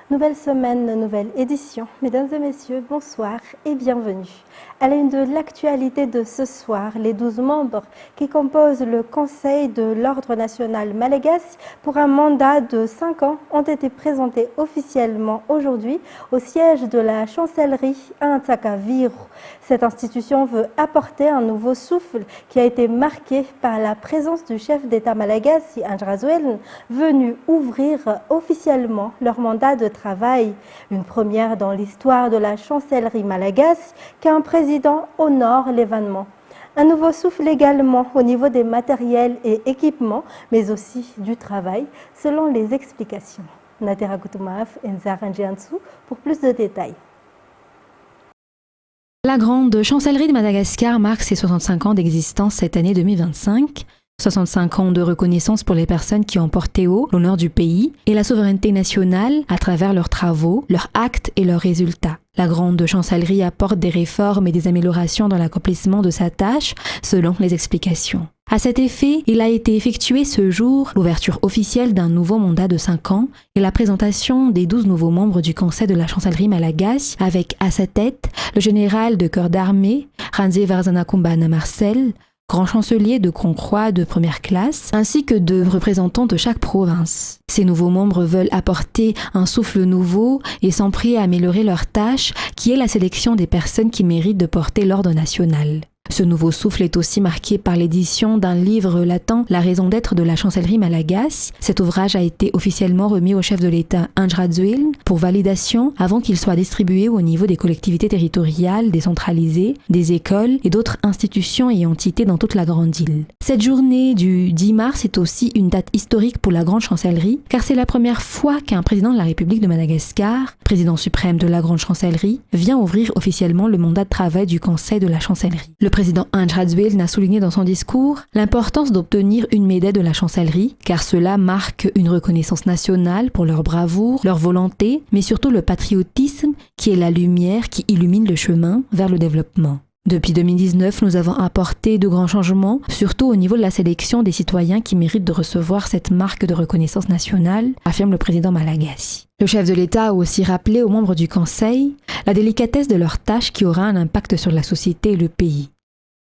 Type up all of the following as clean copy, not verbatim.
Nouvelle semaine, nouvelle édition. Mesdames et messieurs, bonsoir et bienvenue. À la une de l'actualité de ce soir, les 12 membres qui composent le Conseil de l'Ordre national malagasy pour un mandat de 5 ans ont été présentés officiellement aujourd'hui au siège de la chancellerie à Antakya. Cette institution veut apporter un nouveau souffle qui a été marqué par la présence du chef d'État malagasy, Andry Rajoelina, venu ouvrir officiellement leur mandat de travail. Une première dans l'histoire de la chancellerie malagasy qu'un président honore l'événement. Un nouveau souffle également au niveau des matériels et équipements, mais aussi du travail, selon les explications. Natera Goutoumaf et Nzara Ndjiansou pour plus de détails. La grande chancellerie de Madagascar marque ses 65 ans d'existence cette année 2025. 65 ans de reconnaissance pour les personnes qui ont porté haut l'honneur du pays et la souveraineté nationale à travers leurs travaux, leurs actes et leurs résultats. La grande chancellerie apporte des réformes et des améliorations dans l'accomplissement de sa tâche, selon les explications. À cet effet, il a été effectué ce jour l'ouverture officielle d'un nouveau mandat de 5 ans et la présentation des 12 nouveaux membres du Conseil de la chancellerie malagasy avec à sa tête le général de corps d'armée, Randzé Varzana-Kumbana Marcel, grand chancelier de Croix de première classe, ainsi que de représentants de chaque province. Ces nouveaux membres veulent apporter un souffle nouveau et sont prêts à améliorer leur tâche, qui est la sélection des personnes qui méritent de porter l'ordre national. Ce nouveau souffle est aussi marqué par l'édition d'un livre relatant la raison d'être de la chancellerie malagasy. Cet ouvrage a été officiellement remis au chef de l'État Andry Rajoelina pour validation avant qu'il soit distribué au niveau des collectivités territoriales décentralisées, des écoles et d'autres institutions et entités dans toute la grande île. Cette journée du 10 mars est aussi une date historique pour la grande chancellerie car c'est la première fois qu'un président de la République de Madagascar, président suprême de la grande chancellerie, vient ouvrir officiellement le mandat de travail du Conseil de la chancellerie. Le président Andry Rajoelina a souligné dans son discours l'importance d'obtenir une médaille de la chancellerie, car cela marque une reconnaissance nationale pour leur bravoure, leur volonté, mais surtout le patriotisme qui est la lumière qui illumine le chemin vers le développement. Depuis 2019, nous avons apporté de grands changements, surtout au niveau de la sélection des citoyens qui méritent de recevoir cette marque de reconnaissance nationale, affirme le président malagasy. Le chef de l'État a aussi rappelé aux membres du Conseil la délicatesse de leur tâche qui aura un impact sur la société et le pays.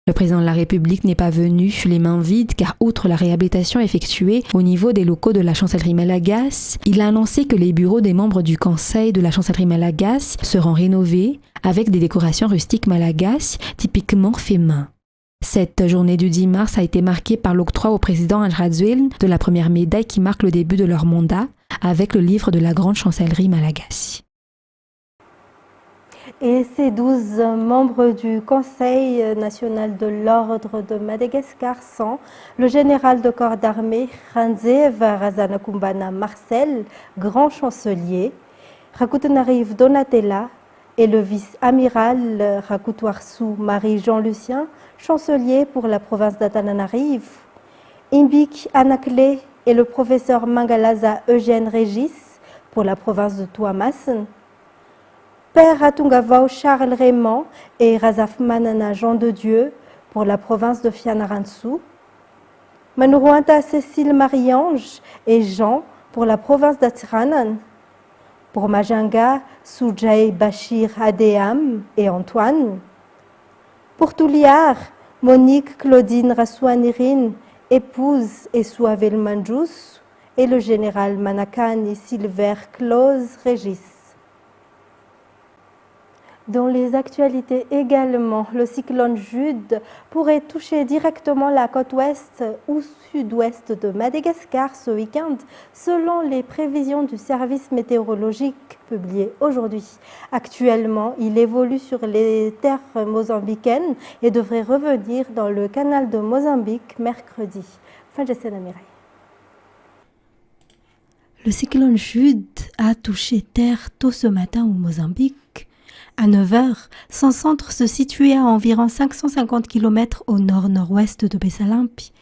Le président de la République n'est pas venu les mains vides car outre la réhabilitation effectuée au niveau des locaux de la chancellerie malagasy, il a annoncé que les bureaux des membres du Conseil de la chancellerie malagasy seront rénovés avec des décorations rustiques malagasy typiquement fait main. Cette journée du 10 mars a été marquée par l'octroi au président Andry Rajoelina de la première médaille qui marque le début de leur mandat avec le livre de la grande chancellerie malagasy. Et ces 12 membres du Conseil national de l'Ordre de Madagascar sont le général de corps d'armée Randzé Varzana-Kumbana Marcel, grand chancelier, Rakoutenarive Donatella et le vice-amiral Rakoutoarsou Marie-Jean Lucien, chancelier pour la province d'Antananarive, Imbik Anakle et le professeur Mangalaza Eugène Régis pour la province de Tuamasin, Père Atungavao Charles Raymond et Razaf Manana Jean de Dieu pour la province de Fianarantsoa, Manourouanta Cécile Marie-Ange et Jean pour la province d'Atsiranan, pour Majanga Soujay Bachir Adéam et Antoine, pour Touliar Monique Claudine Rassouanirine, épouse et Souavel Manjous, et le général Manakani Silver Clause Régis. Dans les actualités également, le cyclone Jude pourrait toucher directement la côte ouest ou sud-ouest de Madagascar ce week-end, selon les prévisions du service météorologique publiées aujourd'hui. Actuellement, il évolue sur les terres mozambicaines et devrait revenir dans le canal de Mozambique mercredi. Le cyclone Jude a touché terre tôt ce matin au Mozambique. À 9h, son centre se situait à environ 550 km au nord-nord-ouest de Bessalampi.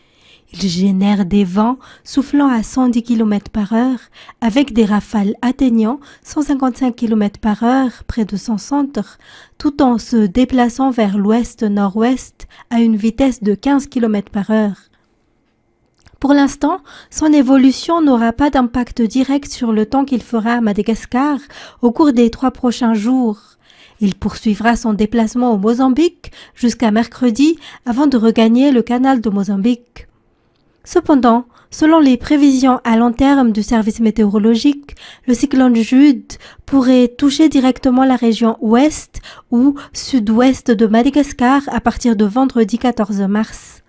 Il génère des vents soufflant à 110 km par heure avec des rafales atteignant 155 km par heure près de son centre, tout en se déplaçant vers l'ouest-nord-ouest à une vitesse de 15 km par heure. Pour l'instant, son évolution n'aura pas d'impact direct sur le temps qu'il fera à Madagascar au cours des 3 prochains jours. Il poursuivra son déplacement au Mozambique jusqu'à mercredi avant de regagner le canal de Mozambique. Cependant, selon les prévisions à long terme du service météorologique, le cyclone Jude pourrait toucher directement la région ouest ou sud-ouest de Madagascar à partir de vendredi 14 mars.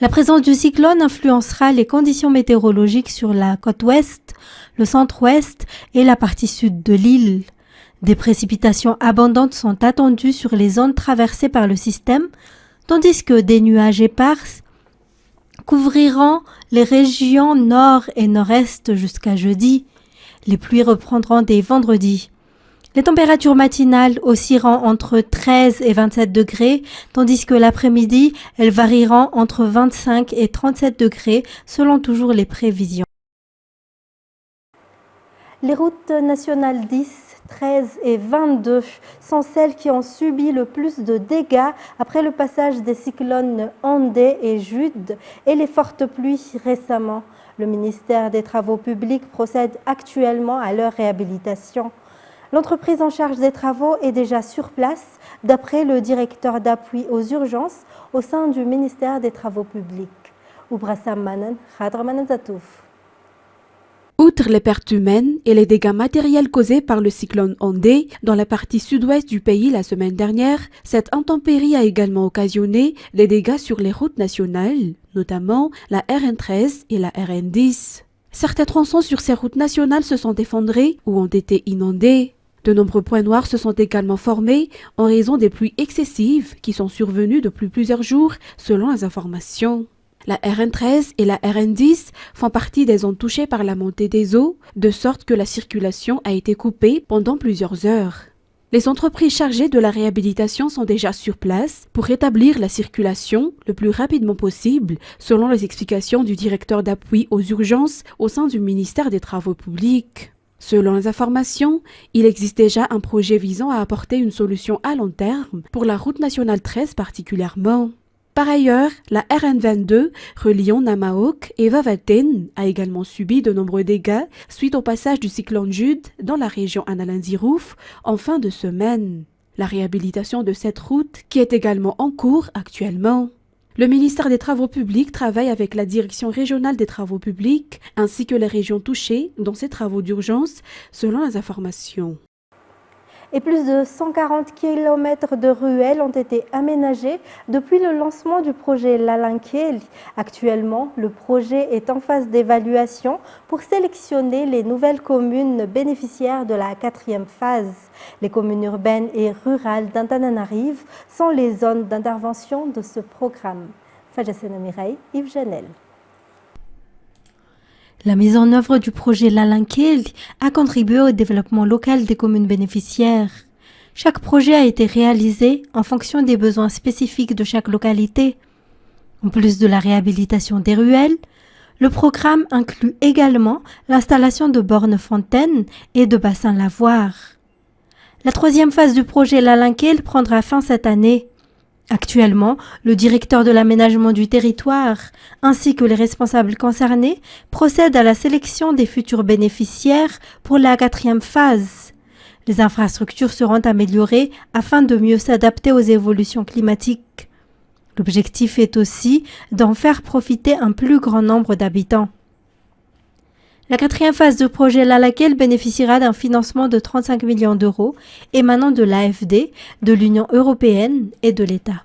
La présence du cyclone influencera les conditions météorologiques sur la côte ouest, le centre-ouest et la partie sud de l'île. Des précipitations abondantes sont attendues sur les zones traversées par le système, tandis que des nuages épars couvriront les régions nord et nord-est jusqu'à jeudi. Les pluies reprendront dès vendredi. Les températures matinales oscilleront entre 13 et 27 degrés, tandis que l'après-midi, elles varieront entre 25 et 37 degrés, selon toujours les prévisions. Les routes nationales 10, 13 et 22 sont celles qui ont subi le plus de dégâts après le passage des cyclones Andé et Jude et les fortes pluies récemment. Le ministère des Travaux publics procède actuellement à leur réhabilitation. L'entreprise en charge des travaux est déjà sur place, d'après le directeur d'appui aux urgences au sein du ministère des Travaux publics. Oubrassam Manan, Khadra Manazatouf. Outre les pertes humaines et les dégâts matériels causés par le cyclone Andé dans la partie sud-ouest du pays la semaine dernière, cette intempérie a également occasionné des dégâts sur les routes nationales, notamment la RN13 et la RN10. Certains tronçons sur ces routes nationales se sont effondrés ou ont été inondés. De nombreux points noirs se sont également formés en raison des pluies excessives qui sont survenues depuis plusieurs jours selon les informations. La RN13 et la RN10 font partie des zones touchées par la montée des eaux, de sorte que la circulation a été coupée pendant plusieurs heures. Les entreprises chargées de la réhabilitation sont déjà sur place pour rétablir la circulation le plus rapidement possible, selon les explications du directeur d'appui aux urgences au sein du ministère des Travaux publics. Selon les informations, il existe déjà un projet visant à apporter une solution à long terme pour la route nationale 13 particulièrement. Par ailleurs, la RN22 reliant Namaok et Vavaten a également subi de nombreux dégâts suite au passage du cyclone Jude dans la région Analinzirouf en fin de semaine. La réhabilitation de cette route qui est également en cours actuellement. Le ministère des Travaux publics travaille avec la Direction régionale des Travaux publics ainsi que les régions touchées dans ces travaux d'urgence selon les informations. Et plus de 140 km de ruelles ont été aménagées depuis le lancement du projet Lalankeli. Actuellement, le projet est en phase d'évaluation pour sélectionner les nouvelles communes bénéficiaires de la 4e phase. Les communes urbaines et rurales d'Antananarive sont les zones d'intervention de ce programme. Fajassena Mireille, Yves Janel. La mise en œuvre du projet Lalankeli a contribué au développement local des communes bénéficiaires. Chaque projet a été réalisé en fonction des besoins spécifiques de chaque localité. En plus de la réhabilitation des ruelles, le programme inclut également l'installation de bornes fontaines et de bassins lavoirs. La 3e phase du projet Lalankeli prendra fin cette année. Actuellement, le directeur de l'aménagement du territoire ainsi que les responsables concernés procèdent à la sélection des futurs bénéficiaires pour la 4e phase. Les infrastructures seront améliorées afin de mieux s'adapter aux évolutions climatiques. L'objectif est aussi d'en faire profiter un plus grand nombre d'habitants. La 4e phase du projet Lalankeli bénéficiera d'un financement de 35 millions d'euros émanant de l'AFD, de l'Union européenne et de l'État.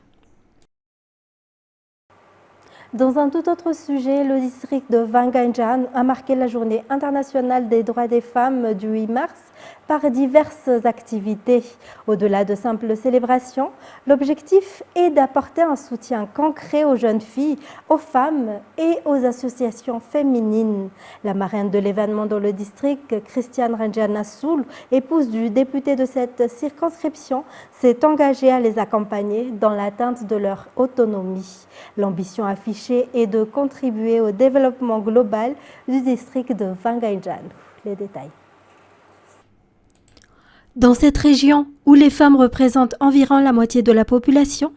Dans un tout autre sujet, le district de Wanganjan a marqué la journée internationale des droits des femmes du 8 mars par diverses activités. Au-delà de simples célébrations, l'objectif est d'apporter un soutien concret aux jeunes filles, aux femmes et aux associations féminines. La marraine de l'événement dans le district, Christiane Ranjana Soul, épouse du député de cette circonscription, s'est engagée à les accompagner dans l'atteinte de leur autonomie. L'ambition affichée est de contribuer au développement global du district de Wanganjan. Les détails. Dans cette région, où les femmes représentent environ la moitié de la population,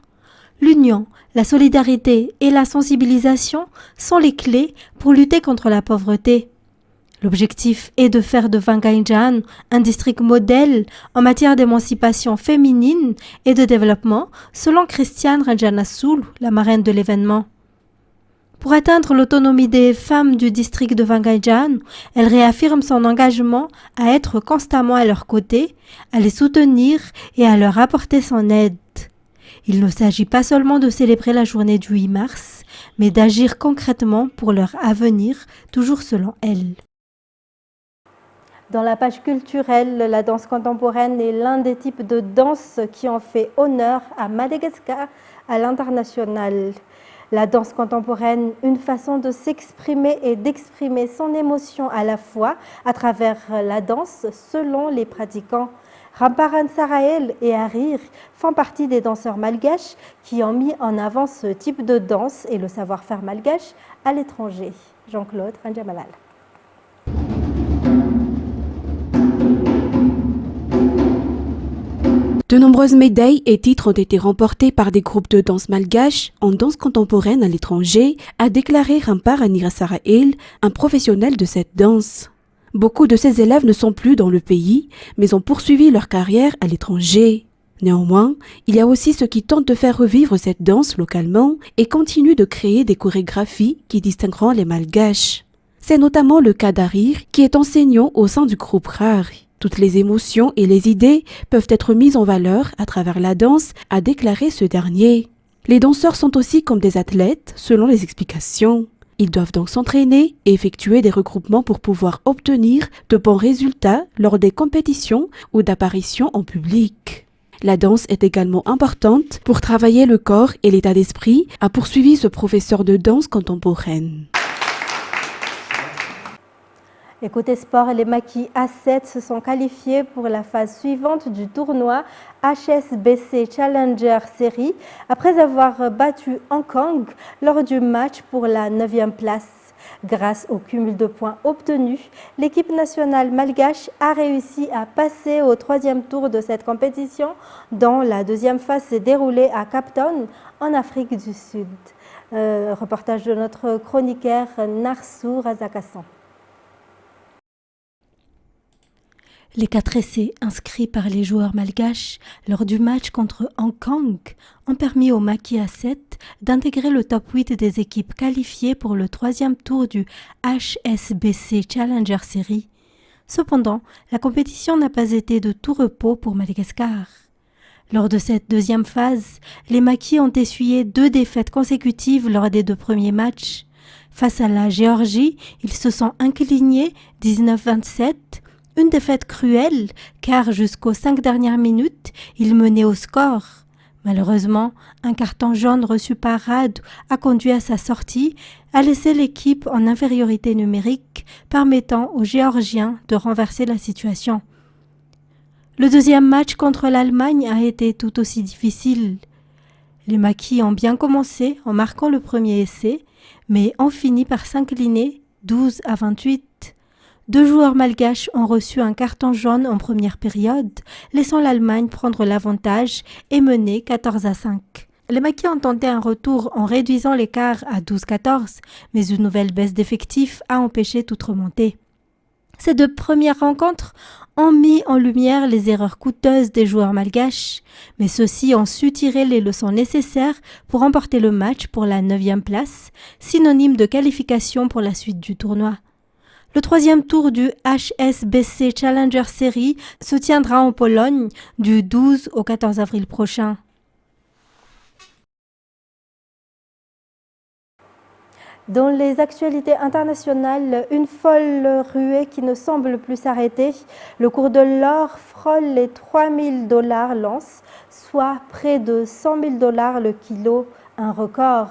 L'union, la solidarité et la sensibilisation sont les clés pour lutter contre la pauvreté. L'objectif est de faire de Vangaijan un district modèle en matière d'émancipation féminine et de développement, selon Christiane Ranjanassoul, la marraine de l'événement. Pour atteindre l'autonomie des femmes du district de Vangaijan, elle réaffirme son engagement à être constamment à leur côté, à les soutenir et à leur apporter son aide. Il ne s'agit pas seulement de célébrer la journée du 8 mars, mais d'agir concrètement pour leur avenir, toujours selon elle. Dans la page culturelle, la danse contemporaine est l'un des types de danse qui ont fait honneur à Madagascar à l'international. La danse contemporaine, une façon de s'exprimer et d'exprimer son émotion à la fois à travers la danse selon les pratiquants. Ramparan Sarael et Harir font partie des danseurs malgaches qui ont mis en avant ce type de danse et le savoir-faire malgache à l'étranger. Jean-Claude Ranjamalal. De nombreuses médailles et titres ont été remportés par des groupes de danse malgaches en danse contemporaine à l'étranger, a déclaré Ramparan Sarael, un professionnel de cette danse. Beaucoup de ces élèves ne sont plus dans le pays, mais ont poursuivi leur carrière à l'étranger. Néanmoins, il y a aussi ceux qui tentent de faire revivre cette danse localement et continuent de créer des chorégraphies qui distingueront les malgaches. C'est notamment le cas d'Harir, qui est enseignant au sein du groupe RAR. Toutes les émotions et les idées peuvent être mises en valeur à travers la danse, a déclaré ce dernier. Les danseurs sont aussi comme des athlètes, selon les explications. Ils doivent donc s'entraîner et effectuer des regroupements pour pouvoir obtenir de bons résultats lors des compétitions ou d'apparitions en public. La danse est également importante pour travailler le corps et l'état d'esprit, a poursuivi ce professeur de danse contemporaine. Et côté sport, les Maquis A7 se sont qualifiés pour la phase suivante du tournoi HSBC Challenger Series après avoir battu Hong Kong lors du match pour la 9e place. Grâce au cumul de points obtenus, l'équipe nationale malgache a réussi à passer au 3e tour de cette compétition dont la 2e phase s'est déroulée à Cape Town en Afrique du Sud. Reportage de notre chroniqueur Narsou Razakassan. Les 4 essais inscrits par les joueurs malgaches lors du match contre Hong Kong ont permis aux Maquis A7 d'intégrer le top 8 des équipes qualifiées pour le 3e tour du HSBC Challenger Series. Cependant, la compétition n'a pas été de tout repos pour Madagascar. Lors de cette 2e phase, les Maquis ont essuyé 2 défaites consécutives lors des 2 premiers matchs. Face à la Géorgie, ils se sont inclinés 19-27, une défaite cruelle, car jusqu'aux 5 dernières minutes, ils menaient au score. Malheureusement, un carton jaune reçu par Rad a conduit à sa sortie, a laissé l'équipe en infériorité numérique, permettant aux Géorgiens de renverser la situation. Le 2e match contre l'Allemagne a été tout aussi difficile. Les Maquis ont bien commencé en marquant le premier essai, mais ont fini par s'incliner 12-28. 2 joueurs malgaches ont reçu un carton jaune en première période, laissant l'Allemagne prendre l'avantage et mener 14-5. Les Maquis ont tenté un retour en réduisant l'écart à 12-14, mais une nouvelle baisse d'effectifs a empêché toute remontée. Ces 2 premières rencontres ont mis en lumière les erreurs coûteuses des joueurs malgaches, mais ceux-ci ont su tirer les leçons nécessaires pour remporter le match pour la 9e place, synonyme de qualification pour la suite du tournoi. Le 3e tour du HSBC Challenger Series se tiendra en Pologne du 12 au 14 avril prochain. Dans les actualités internationales, une folle ruée qui ne semble plus s'arrêter. Le cours de l'or frôle les 3 000 $ l'once, soit près de 100 000 $ le kilo, un record.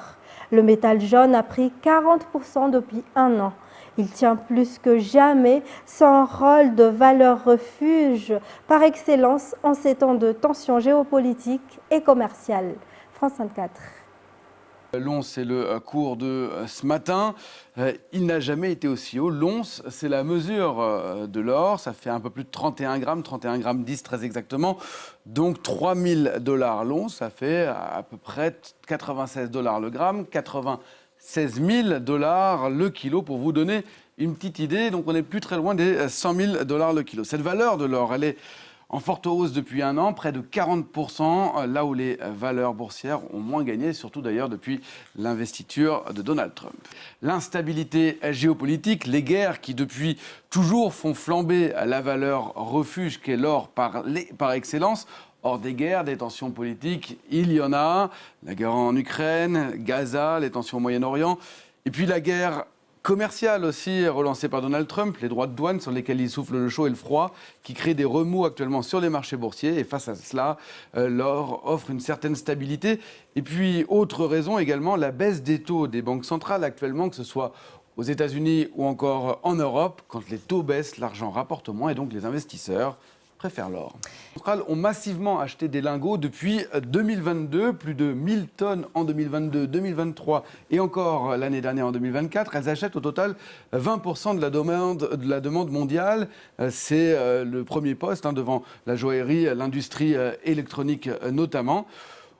Le métal jaune a pris 40% depuis un an. Il tient plus que jamais son rôle de valeur refuge par excellence en ces temps de tensions géopolitiques et commerciales. France 24. L'once, c'est le cours de ce matin. Il n'a jamais été aussi haut. L'once, c'est la mesure de l'or. Ça fait un peu plus de 31 grammes 10 très exactement. Donc 3 000 $ l'once, ça fait à peu près 96 $ le gramme, 96 000 $ le kilo pour vous donner une petite idée. Donc on n'est plus très loin des 100 000 $ le kilo. Cette valeur de l'or, elle est en forte hausse depuis un an, près de 40%, là où les valeurs boursières ont moins gagné, surtout d'ailleurs depuis l'investiture de Donald Trump. L'instabilité géopolitique, les guerres qui depuis toujours font flamber la valeur refuge qu'est l'or par excellence. Hors des guerres, des tensions politiques, il y en a. La guerre en Ukraine, Gaza, les tensions au Moyen-Orient, et puis la guerre commercial aussi, relancé par Donald Trump, les droits de douane sur lesquels il souffle le chaud et le froid, qui créent des remous actuellement sur les marchés boursiers. Et face à cela, l'or offre une certaine stabilité. Et puis, autre raison également, la baisse des taux des banques centrales actuellement, que ce soit aux États-Unis ou encore en Europe. Quand les taux baissent, l'argent rapporte moins et donc les investisseurs préfèrent l'or. Les centrales ont massivement acheté des lingots depuis 2022, plus de 1000 tonnes en 2022, 2023 et encore l'année dernière en 2024. Elles achètent au total 20% de la demande mondiale. C'est le premier poste devant la joaillerie, l'industrie électronique notamment.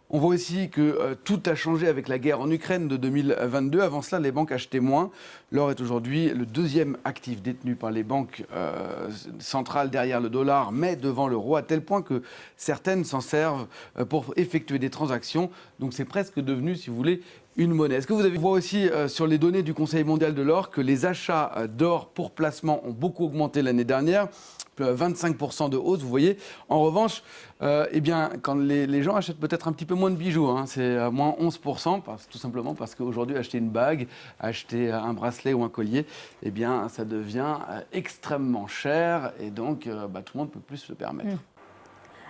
On voit aussi que tout a changé avec la guerre en Ukraine de 2022. Avant cela, les banques achetaient moins. L'or est aujourd'hui le deuxième actif détenu par les banques centrales derrière le dollar, mais devant l'euro, à tel point que certaines s'en servent pour effectuer des transactions. Donc c'est presque devenu, si vous voulez, une monnaie. Est-ce que vous avez vu aussi sur les données du Conseil mondial de l'or que les achats d'or pour placement ont beaucoup augmenté l'année dernière, 25% de hausse, vous voyez. En revanche, eh bien, quand les gens achètent peut-être un petit peu moins de bijoux, c'est moins 11%, tout simplement parce qu'aujourd'hui, acheter une bague, acheter un bracelet ou un collier, eh bien, ça devient extrêmement cher et donc tout le monde peut plus se le permettre.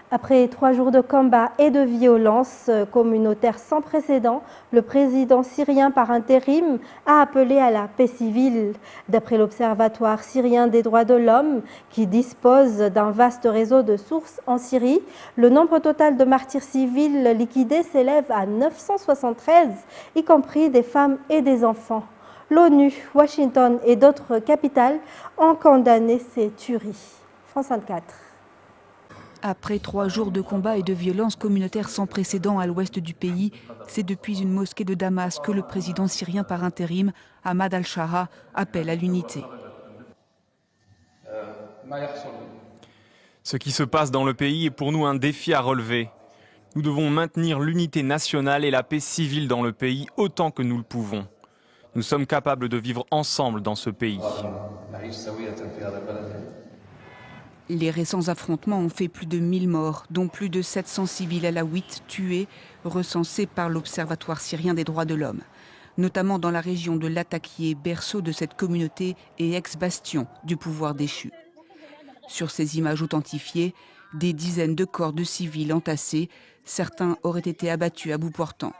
Après 3 jours de combat et de violence communautaire sans précédent, le président syrien par intérim a appelé à la paix civile. D'après l'Observatoire syrien des droits de l'homme, qui dispose d'un vaste réseau de sources en Syrie, le nombre total de martyrs civils liquidés s'élève à 973, y compris des femmes et des enfants. L'ONU, Washington et d'autres capitales ont condamné ces tueries. France 24. Après 3 jours de combats et de violences communautaires sans précédent à l'ouest du pays, c'est depuis une mosquée de Damas que le président syrien par intérim, Ahmad al-Shara, appelle à l'unité. Ce qui se passe dans le pays est pour nous un défi à relever. Nous devons maintenir l'unité nationale et la paix civile dans le pays autant que nous le pouvons. Nous sommes capables de vivre ensemble dans ce pays. Les récents affrontements ont fait plus de 1000 morts, dont plus de 700 civils alaouites tués, recensés par l'Observatoire syrien des droits de l'homme, notamment dans la région de Latakié, berceau de cette communauté et ex-bastion du pouvoir déchu. Sur ces images authentifiées, des dizaines de corps de civils entassés, certains auraient été abattus à bout portant.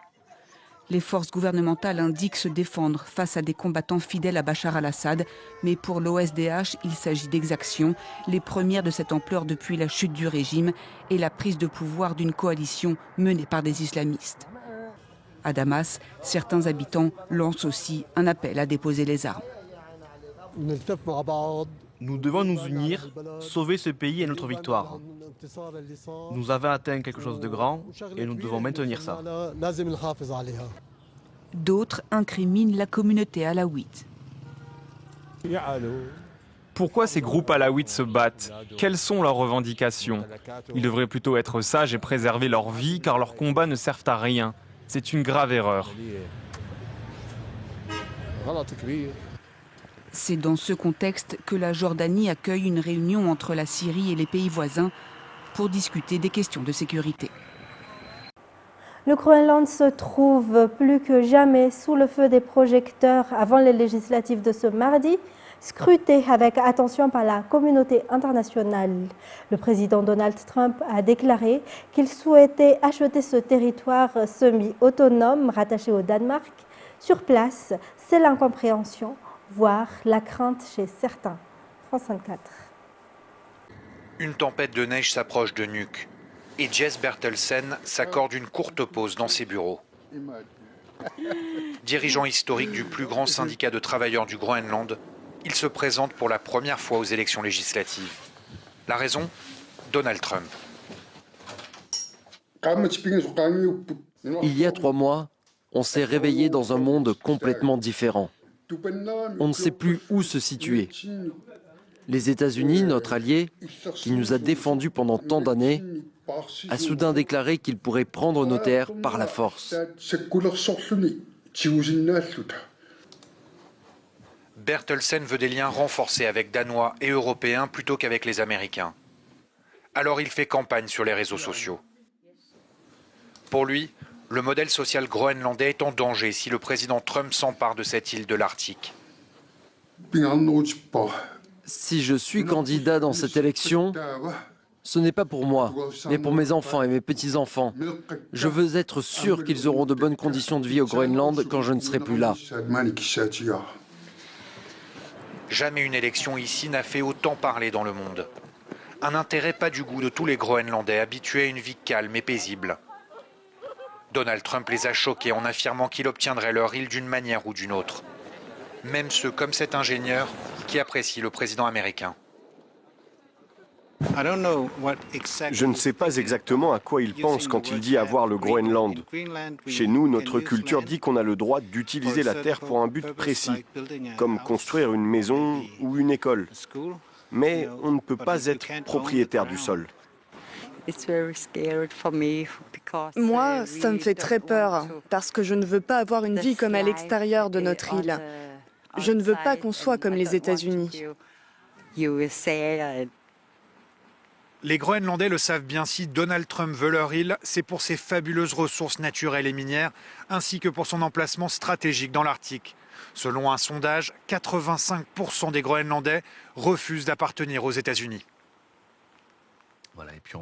Les forces gouvernementales indiquent se défendre face à des combattants fidèles à Bachar al-Assad, mais pour l'OSDH, il s'agit d'exactions, les premières de cette ampleur depuis la chute du régime et la prise de pouvoir d'une coalition menée par des islamistes. À Damas, certains habitants lancent aussi un appel à déposer les armes. Nous devons nous unir, sauver ce pays et notre victoire. Nous avons atteint quelque chose de grand et nous devons maintenir ça. D'autres incriminent la communauté alaouite. Pourquoi ces groupes alaouites se battent? Quelles sont leurs revendications? Ils devraient plutôt être sages et préserver leur vie car leurs combats ne servent à rien. C'est une grave erreur. C'est dans ce contexte que la Jordanie accueille une réunion entre la Syrie et les pays voisins pour discuter des questions de sécurité. Le Groenland se trouve plus que jamais sous le feu des projecteurs avant les législatives de ce mardi, scruté avec attention par la communauté internationale. Le président Donald Trump a déclaré qu'il souhaitait acheter ce territoire semi-autonome rattaché au Danemark. Sur place, c'est l'incompréhension, voire la crainte chez certains. France 24. Une tempête de neige s'approche de Nuuk et Jess Bertelsen s'accorde une courte pause dans ses bureaux. Dirigeant historique du plus grand syndicat de travailleurs du Groenland, il se présente pour la première fois aux élections législatives. La raison ? Donald Trump. Il y a 3 mois, on s'est réveillé dans un monde complètement différent. On ne sait plus où se situer. Les États-Unis, notre allié, qui nous a défendus pendant tant d'années, a soudain déclaré qu'il pourrait prendre nos terres par la force. Bertelsen veut des liens renforcés avec Danois et Européens plutôt qu'avec les Américains. Alors il fait campagne sur les réseaux sociaux. Pour lui, le modèle social groenlandais est en danger si le président Trump s'empare de cette île de l'Arctique. Si je suis candidat dans cette élection, ce n'est pas pour moi, mais pour mes enfants et mes petits-enfants. Je veux être sûr qu'ils auront de bonnes conditions de vie au Groenland quand je ne serai plus là. Jamais une élection ici n'a fait autant parler dans le monde. Un intérêt pas du goût de tous les Groenlandais habitués à une vie calme et paisible. Donald Trump les a choqués en affirmant qu'il obtiendrait leur île d'une manière ou d'une autre. Même ceux comme cet ingénieur qui apprécie le président américain. Je ne sais pas exactement à quoi il pense quand il dit avoir le Groenland. Chez nous, notre culture dit qu'on a le droit d'utiliser la terre pour un but précis, comme construire une maison ou une école. Mais on ne peut pas être propriétaire du sol. Moi, ça me fait très peur, parce que je ne veux pas avoir une vie comme à l'extérieur de notre île. Je ne veux pas qu'on soit comme les États-Unis. Les Groenlandais le savent bien, si Donald Trump veut leur île, c'est pour ses fabuleuses ressources naturelles et minières, ainsi que pour son emplacement stratégique dans l'Arctique. Selon un sondage, 85% des Groenlandais refusent d'appartenir aux États-Unis. Voilà, et puis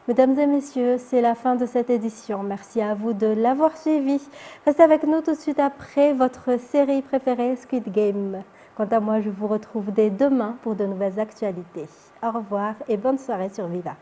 Mesdames et messieurs, c'est la fin de cette édition. Merci à vous de l'avoir suivi. Restez avec nous tout de suite après votre série préférée Squid Game. Quant à moi, je vous retrouve dès demain pour de nouvelles actualités. Au revoir et bonne soirée sur Viva.